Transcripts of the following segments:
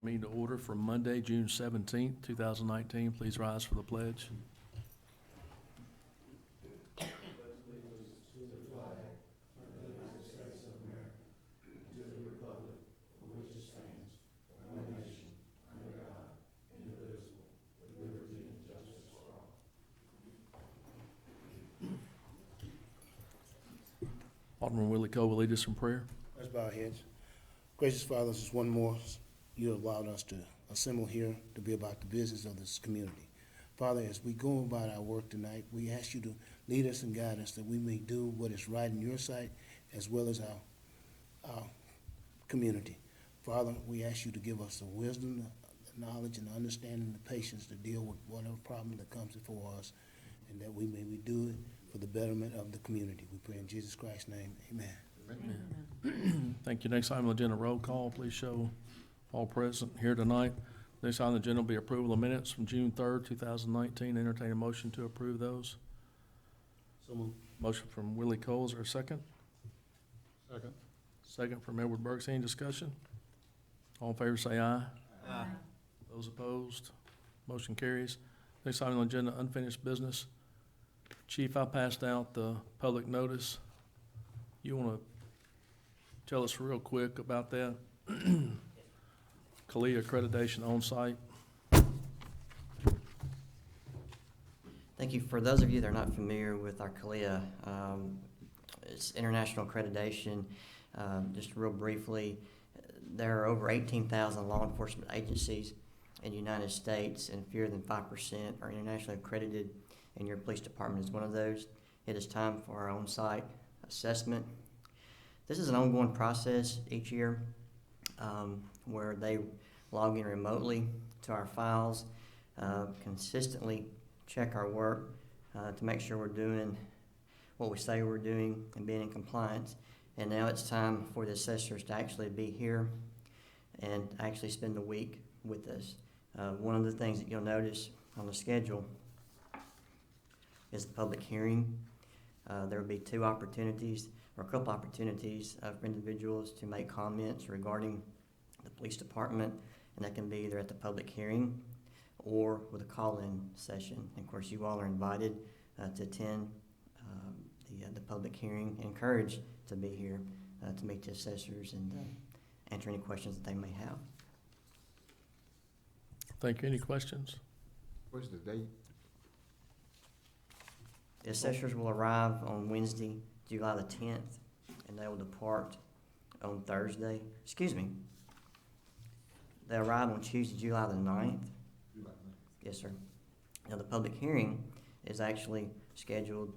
Meeting to order for Monday, June 17th, 2019. Please rise for the pledge. Alderman Willie Cole will lead us in prayer. Let's bow our heads. Gracious Father, this is one more you have allowed us to assemble here to be about the business of this community. Father, as we go about our work tonight, we ask you to lead us and guide us that we may do what is right in your sight as well as our community. Father, we ask you to give us the wisdom, the knowledge, and the understanding, the patience to deal with whatever problem that comes before us, and that we may do it for the betterment of the community. We pray in Jesus Christ's name. Amen. Amen. Thank you. Next item on the agenda, roll call. Please show all present here tonight. Next item on the agenda will be approval of minutes from June 3rd, 2019. Entertain a motion to approve those. So moved. Motion from Willie Cole. Is there a second? Second. Second from Edward Burks. Any discussion? All in favor say aye. Aye. Those opposed? Motion carries. Next item on the agenda, unfinished business. Chief, I passed out the public notice. You want to tell us real quick about that? CALIA accreditation on site. Thank you. For those of you that are not familiar with our CALIA, it's international accreditation. Just real briefly, there are over 18,000 law enforcement agencies in the United States, and fewer than 5% are internationally accredited, and your police department is one of those. It is time for our on-site assessment. This is an ongoing process each year where they log in remotely to our files, consistently check our work to make sure we're doing what we say we're doing and being in compliance. And now it's time for the assessors to actually be here and actually spend the week with us. One of the things that you'll notice on the schedule is the public hearing. There will be two opportunities, or a couple opportunities for individuals to make comments regarding the police department, and that can be either at the public hearing or with a call-in session. And of course, you all are invited to attend the public hearing, and encouraged to be here to meet the assessors and answer any questions that they may have. Thank you. Any questions? What's the date? The assessors will arrive on Wednesday, July the 10th, and they will depart on Thursday. Excuse me. They arrive on Tuesday, July the 9th. Yes, sir. Now, the public hearing is actually scheduled.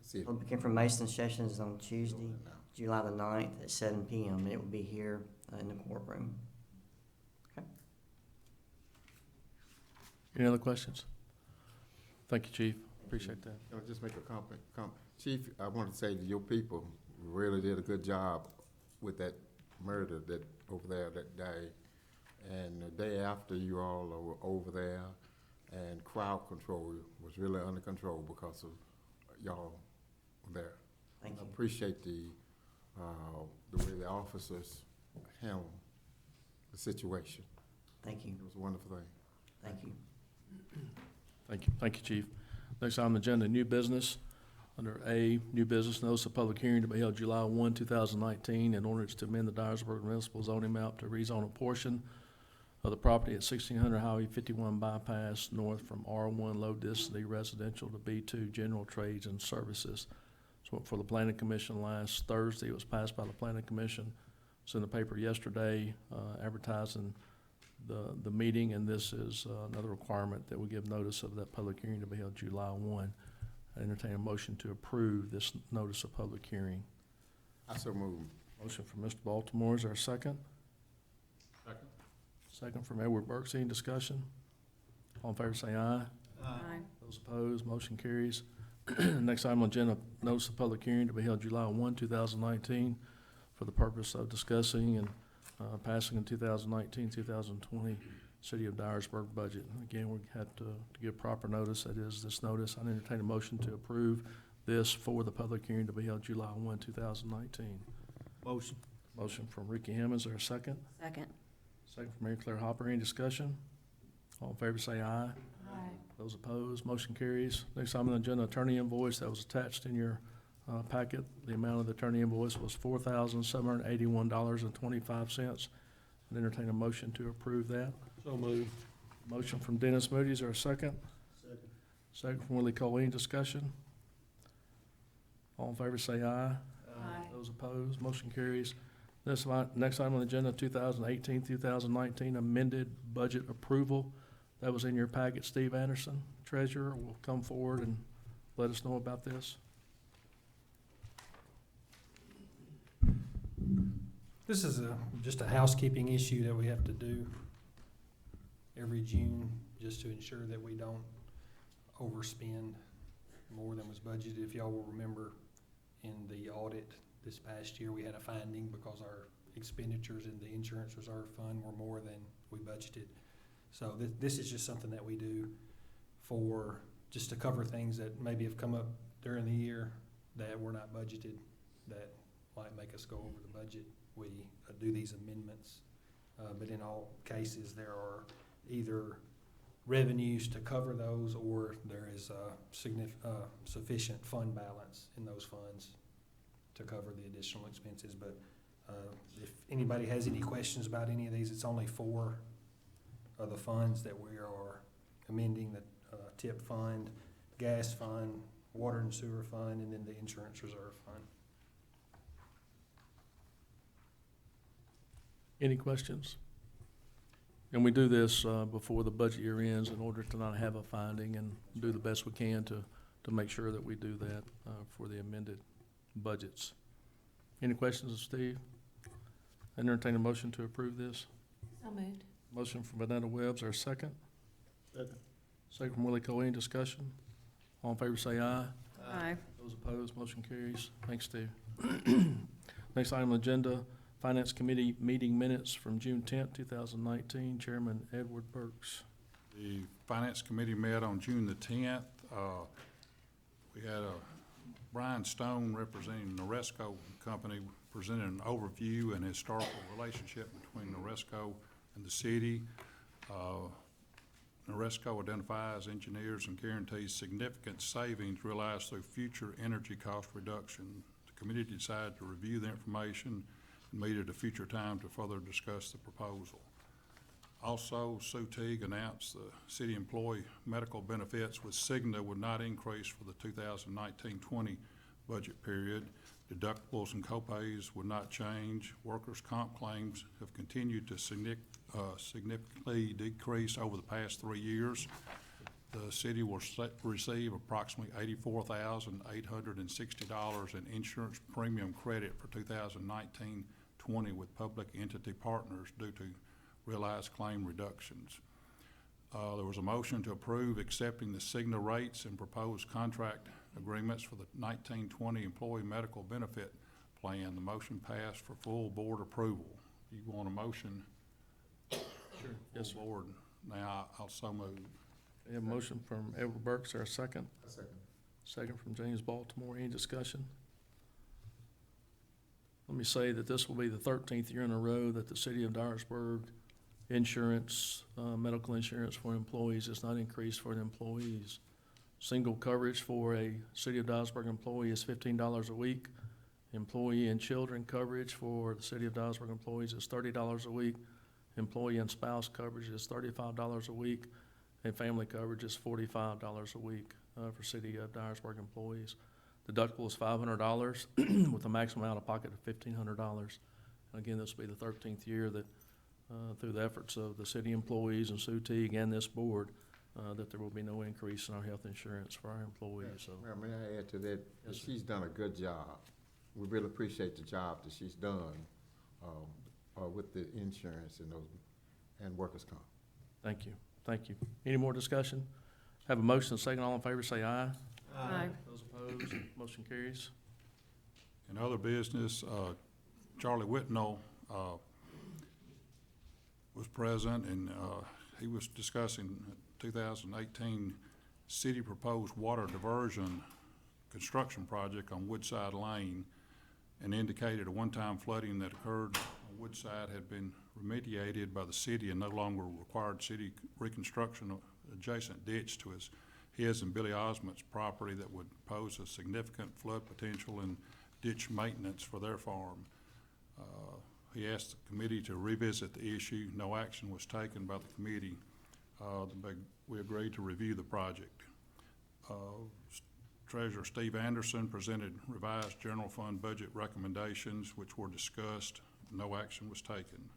See, Public information session is on Tuesday, July the 9th at 7 p.m., and it will be here in the courtroom. Okay. Any other questions? Thank you, Chief. Appreciate that. I'll just make a comment. Chief, I want to say to your people, really did a good job with that murder that over there that day. And the day after, you all were over there, and crowd control was really under control because of y'all there. Thank I you. appreciate the way the officers handled the situation. Thank you. It was a wonderful thing. Thank you. Thank you. Thank you, Chief. Next item on the agenda, new business. Under A, new business, notice of public hearing to be held July 1, 2019, in order to amend the Dyersburg municipal zoning map to rezone a portion of the property at 1600 Highway 51 bypass north from R1 low density residential to B2 general trades and services. So for the Planning Commission last Thursday, it was passed by the Planning Commission. It's in the paper yesterday, advertising the meeting, and this is another requirement that we give notice of that public hearing to be held July 1. I entertain a motion to approve this notice of public hearing. I so moved. Motion from Mr. Baltimore. Is there a second? Second. Second from Edward Burks. Any discussion? All in favor say aye. Aye. Those opposed, motion carries. Next item on the agenda, notice of public hearing to be held July 1, 2019, for the purpose of discussing and passing in 2019-2020 City of Dyersburg budget. Again, we had to give proper notice. That is this notice. I entertain a motion to approve this for the public hearing to be held July 1, 2019. Motion. Motion from Ricky Hammond, is there a second? Second. Second from Mary Claire Hopper, any discussion? All in favor say aye. Aye. Those opposed, motion carries. Next item on the agenda, attorney invoice that was attached in your packet. The amount of the attorney invoice was $4,781.25. And entertain a motion to approve that. So moved. Motion from Dennis Moody, is there a second? Second. Second from Willie Cole, any discussion? All in favor say aye. Aye. Those opposed, motion carries. Next item on the agenda, 2018-2019 amended budget approval. That was in your packet. Steve Anderson, treasurer, will come forward and let us know about this. This is just a housekeeping issue that we have to do every June, just to ensure that we don't overspend more than was budgeted. If y'all will remember, in the audit this past year, we had a finding because our expenditures in the insurance reserve fund were more than we budgeted. So this is just something that we do for, just to cover things that maybe have come up during the year that were not budgeted, that might make us go over the budget. We do these amendments, but in all cases, there are either revenues to cover those, or there is sufficient fund balance in those funds to cover the additional expenses. But if anybody has any questions about any of these, it's only 4 of the funds that we are amending: the TIP fund, gas fund, water and sewer fund, and then the insurance reserve fund. Any questions? And we do this before the budget year ends in order to not have a finding, and do the best we can to make sure that we do that for the amended budgets. Any questions of Steve? Entertain a motion to approve this. So moved. Motion from Vanetta Webbs, our second. Second. Second from Willie Cole, any discussion? All in favor say aye. Aye. Those opposed, motion carries. Thanks, Steve. Next item on the agenda, Finance Committee meeting minutes from June 10th, 2019. Chairman Edward Burks. The Finance Committee met on June the 10th. We had Brian Stone, representing Noresco Company, presented an overview and historical relationship between Noresco and the city. Noresco identifies, engineers, and guarantees significant savings realized through future energy cost reduction. The committee decided to review the information and meet at a future time to further discuss the proposal. Also, Sue Teague announced the city employee medical benefits with Cigna would not increase for the 2019-20 budget period. Deductibles and copays would not change. Workers' comp claims have continued to significantly decrease over the past 3 years. The city will receive approximately $84,860 in insurance premium credit for 2019-20 with public entity partners due to realized claim reductions. There was a motion to approve accepting the Cigna rates and proposed contract agreements for the 19-20 employee medical benefit plan. The motion passed for full board approval. You want a motion? Sure. Yes, sir. Board. Now, I'll so move. We have a motion from Edward Burks, our second. Second. Second from James Baltimore. Any discussion? Let me say that this will be the 13th year in a row that the city of Dyersburg insurance, medical insurance for employees is not increased for the employees. Single coverage for a city of Dyersburg employee is $15 a week. Employee and children coverage for the city of Dyersburg employees is $30 a week. Employee and spouse coverage is $35 a week. And family coverage is $45 a week for city of Dyersburg employees. Deductible is $500 with a maximum out-of-pocket of $1,500. And again, this will be the 13th year that through the efforts of the city employees and Sue Teague and this board, that there will be no increase in our health insurance for our employees. So, Well, may I add to that? Yes, sir. She's done a good job. We really appreciate the job that she's done with the insurance and workers' comp. thank you. Thank you. Any more discussion? Have a motion, second. All in favor, say aye. Aye. Those opposed, motion carries. In other business, Charlie Whitnell was present, and he was discussing 2018 city proposed water diversion construction project on Woodside Lane. and indicated a one-time flooding that occurred on Woodside had been remediated by the city and no longer required city reconstruction of adjacent ditch to his and Billy Osmond's property that would pose a significant flood potential and ditch maintenance for their farm. He asked the committee to revisit the issue. No action was taken by the committee. But we agreed to review the project. Treasurer Steve Anderson presented revised general fund budget recommendations, which were discussed. No action was taken.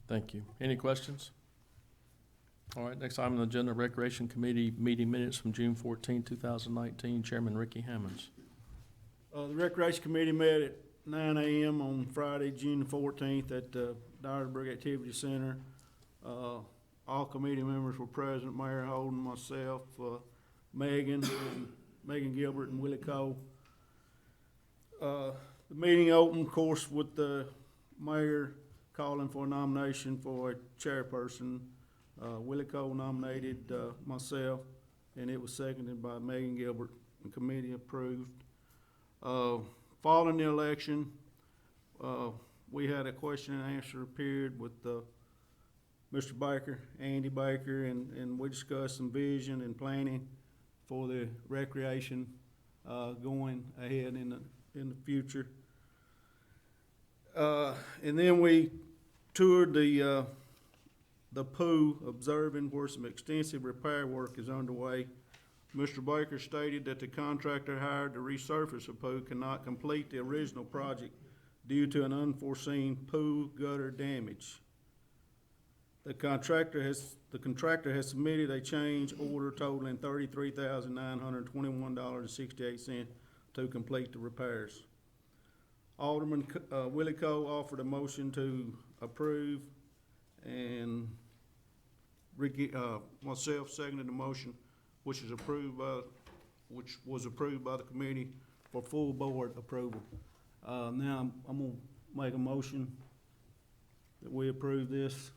Thank you. Any questions? All right, next item on the agenda, Recreation Committee meeting minutes from June 14, 2019. Chairman Ricky Hammonds. The Recreation Committee met at 9 a.m. on Friday, June the 14th at the Dyersburg Activity Center. All committee members were present, Mayor Holden, myself, Megan Gilbert, and Willie Cole. The meeting opened, of course, with the mayor calling for a nomination for a chairperson. Willie Cole nominated myself, and it was seconded by Megan Gilbert, and committee approved. Following the election, we had a question and answer period with Mr. Baker, Andy Baker, and we discussed some vision and planning for the recreation going ahead in the future. And then we toured the pool, observing where some extensive repair work is underway. Mr. Baker stated that the contractor hired to resurface the pool cannot complete the original project due to an unforeseen pool gutter damage. The contractor has submitted a change order totaling $33,921.68 to complete the repairs. Alderman Willie Cole offered a motion to approve, and Ricky, myself seconded the motion, which was approved by the committee for full board approval. Now I'm gonna make a motion that we approve this.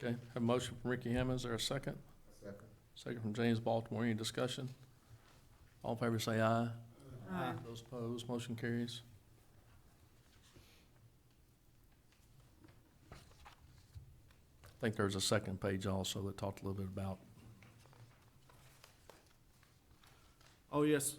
Okay, have a motion from Ricky Hammonds. Is there a second? Second. Second from James Baltimore. Any discussion? All in favor say aye. Aye. Those opposed, motion carries. I think there's a second page also that talked a little bit about. Oh, yes,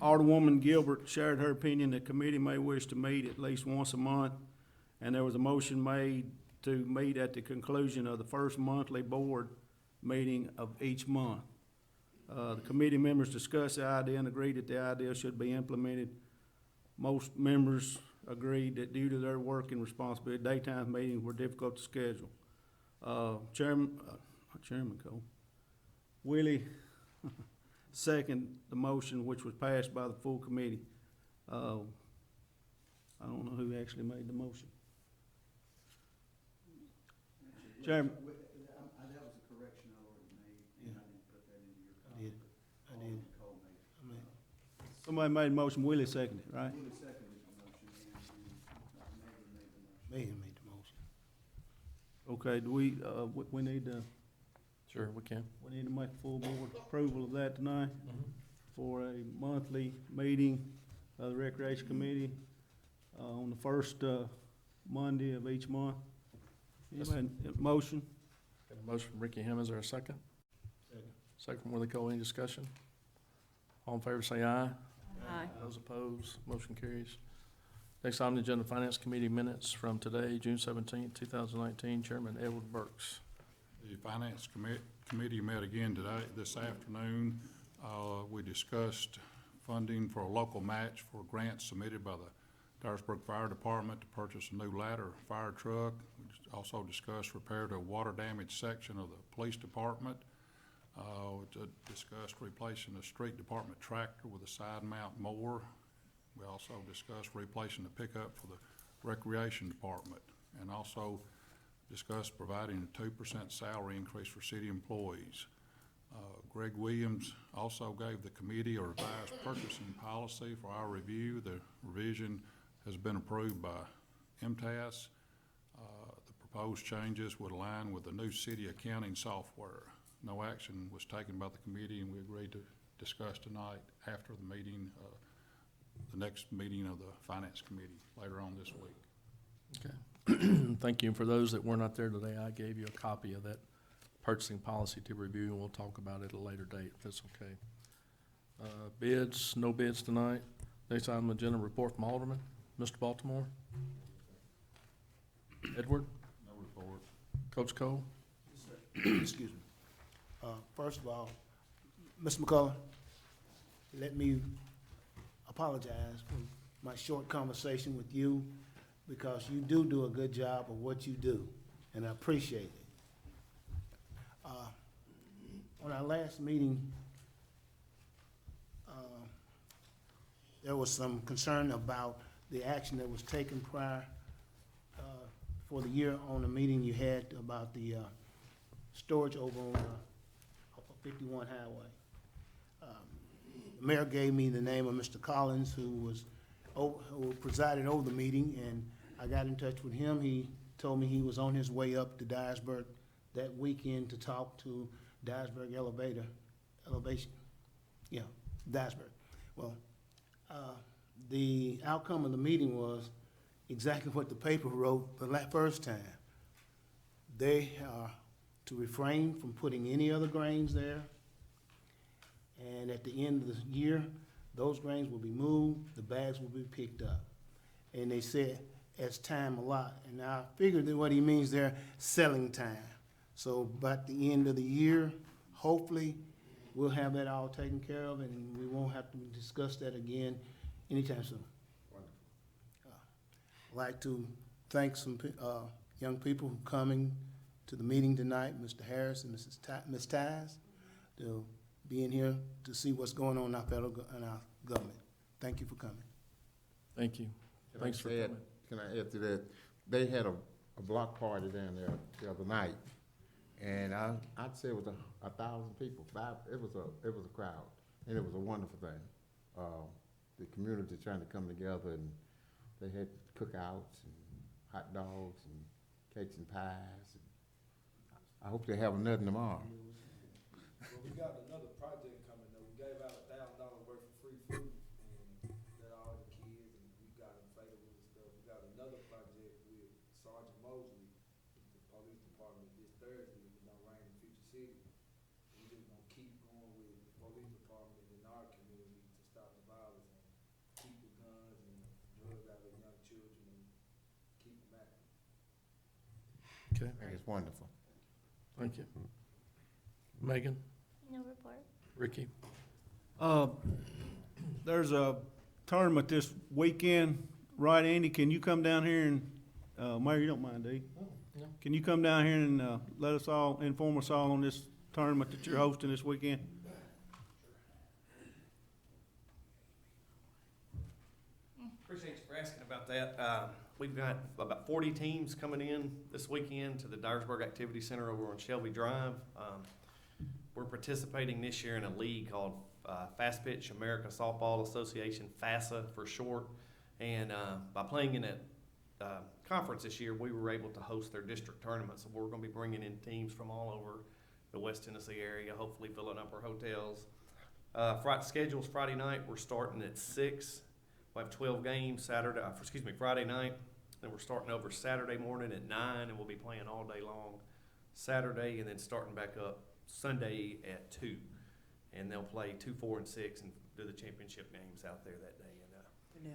Alderwoman Gilbert shared her opinion that committee may wish to meet at least once a month, and there was a motion made to meet at the conclusion of the first monthly board meeting of each month. The committee members discussed the idea and agreed that the idea should be implemented. Most members agreed that due to their work and responsibility, daytime meetings were difficult to schedule. Chairman Cole, Willie second the motion, which was passed by the full committee. I don't know who actually made the motion. Chairman. That was a correction I already made, and I didn't put that into your I did. copy. I did. Cole made it. I mean, Somebody made a motion, Willie seconded it, right? Willie seconded the motion, and Megan made the motion. Megan made the motion. Okay, do we need to Sure, we can. make full board approval of that tonight for a monthly meeting of the Recreation Committee, on the first, Monday of each month. Yes. Anybody, motion? Got a motion from Ricky Hammonds. Is there a second? Second. Second from Willie Cole. Any discussion? All in favor say aye. Aye. Those opposed, motion carries. Next item on the agenda, Finance Committee minutes from today, June 17, 2019. Chairman Edward Burks. The Finance Committee met again today, this afternoon. We discussed funding for a local match for grants submitted by the Dyersburg Fire Department to purchase a new ladder fire truck. We also discussed repair to a water damaged section of the police department. We discussed replacing the street department tractor with a side mount mower. We also discussed replacing the pickup for the recreation department, and also discussed providing a 2% salary increase for city employees. Greg Williams also gave the committee a revised purchasing policy for our review. The revision has been approved by MTAS. The proposed changes would align with the new city accounting software. No action was taken by the committee, and we agreed to discussed tonight after the meeting, the next meeting of the Finance Committee later on this week. Okay. Thank you. And for those that were not there today, I gave you a copy of that purchasing policy to review, and we'll talk about it at a later date, if that's okay. Bids, no bids tonight. Next item on the agenda, report from Alderman. Mr. Baltimore? Edward? No report. Coach Cole? Excuse me. First of all, Mr. McCullough, let me apologize for my short conversation with you, because you do a good job of what you do, and I appreciate it. On our last meeting, there was some concern about the action that was taken prior for the year on a meeting you had about the storage over on 51 Highway. The mayor gave me the name of Mr. Collins, who presided over the meeting, and I got in touch with him. He told me he was on his way up to Dyersburg that weekend to talk to Dyersburg elevation. Yeah, Dyersburg. Well, the outcome of the meeting was exactly what the paper wrote the first time. They are to refrain from putting any other grains there, and at the end of the year, those grains will be moved, the bags will be picked up. And they said, as time allot. And I figured that what he means there, selling time. So by the end of the year, hopefully, we'll have that all taken care of, and we won't have to discuss that again anytime soon. I'd like to thank some young people who are coming to the meeting tonight, Mr. Harris and Ms. Ties, to be in here to see what's going on in our federal and our government. Thank you for coming. Thank you. Thanks for coming. Can I add to that? They had a block party down there the other night, and I'd say it was 1,000 people. It was a crowd, and it was a wonderful thing. The community trying to come together, and they had cookouts and hot dogs and cakes and pies. I hope they have another tomorrow. Well, we got another project coming though. We gave out $1,000 worth of free food, and that all the kids, and we got inflatables and stuff. We got another project with Sergeant Mosley, the police department, this Thursday, in Future City. We just gonna keep going with the police department in our community to stop the violence and keep the guns and drugs out of young children and keep them active. Okay, I think it's wonderful. thank you. Megan? No report. Ricky? There's a tournament this weekend, right, Andy? Can you come down here and, Mayor, you don't mind, do you? No. Can you come down here and, inform us all on this tournament that you're hosting this weekend? Appreciate you for asking about that. We've got about 40 teams coming in this weekend to the Dyersburg Activity Center over on Shelby Drive. We're participating this year in a league called Fast Pitch America Softball Association, FASA for short. And by playing in that conference this year, we were able to host their district tournament. So we're going to be bringing in teams from all over the West Tennessee area, hopefully filling up our hotels. Schedule's Friday night. We're starting at 6. We'll have 12 games Friday night. Then we're starting over Saturday morning at 9, and we'll be playing all day long Saturday, and then starting back up Sunday at 2. And they'll play 2, 4, and 6 and do the championship games out there that day. And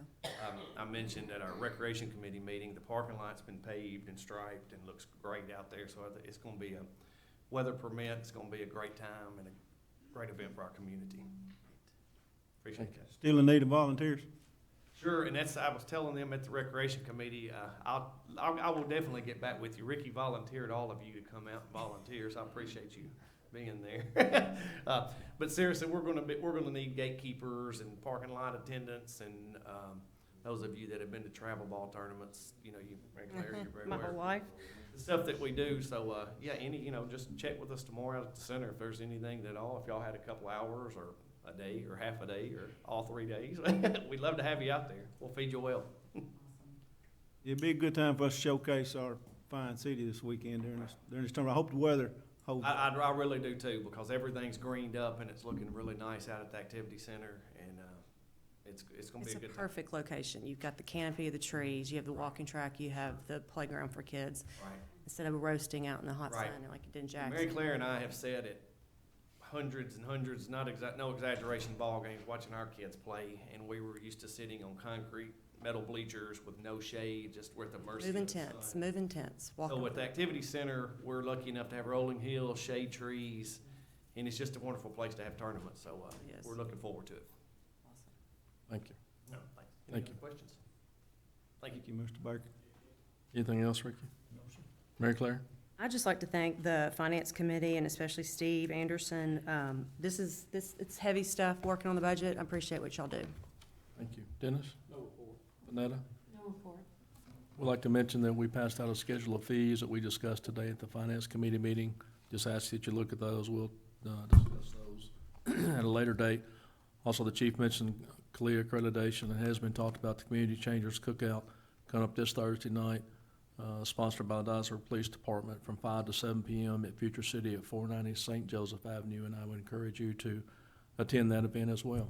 I mentioned at our recreation committee meeting, the parking lot's been paved and striped and looks great out there. So it's going to be weather permit, it's going to be a great time and a great event for our community. Appreciate that. Still in need of volunteers? Sure, and I was telling them at the recreation committee, I will definitely get back with you. Ricky volunteered all of you to come out and volunteer, so I appreciate you being there. But seriously, we're gonna need gatekeepers and parking lot attendants, and those of you that have been to travel ball tournaments, you regular, you're very My aware whole of life. the stuff that we do. So just check with us tomorrow at the center if there's anything at all. If y'all had a couple hours or a day or half a day or all 3 days, we'd love to have you out there. We'll feed you well. It'd be a good time for us to showcase our fine city this weekend during this tournament. I hope the weather hold. I really do too, because everything's greened up and it's looking really nice out at the activity center, and, it's gonna be It's a a good time. perfect location. You've got the canopy of the trees, you have the walking track, you have the playground for kids, Right. instead of roasting out in the hot sun Right. like you did in Mary Jackson. Claire and I have said it hundreds and hundreds, no exaggeration, ball games, watching our kids play, and we were used to sitting on concrete metal bleachers with no shade, just where the mercy Moving of the tents, sun. moving tents, So walking. with the activity center, we're lucky enough to have rolling hills, shade trees, and it's just a wonderful place to have tournaments, so, Yes. we're looking forward to it. Thank you. No, thanks. Any Thank other you. questions? Thank you. Thank you, Mr. Baker. Anything else, Ricky? Mary Claire? I'd just like to thank the Finance Committee and especially Steve Anderson. It's heavy stuff, working on the budget. I appreciate what y'all do. Thank you. Dennis? No report. Vanetta? No report. We'd like to mention that we passed out a schedule of fees that we discussed today at the Finance Committee meeting. Just ask that you look at those. We'll discuss those at a later date. Also, the chief mentioned CLIA accreditation. It has been talked about, the Community Changers Cookout coming up this Thursday night, sponsored by the Dyersburg Police Department from 5 to 7 p.m. at Future City at 490 St. Joseph Avenue, and I would encourage you to attend that event as well.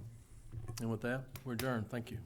And with that, we're adjourned. Thank you.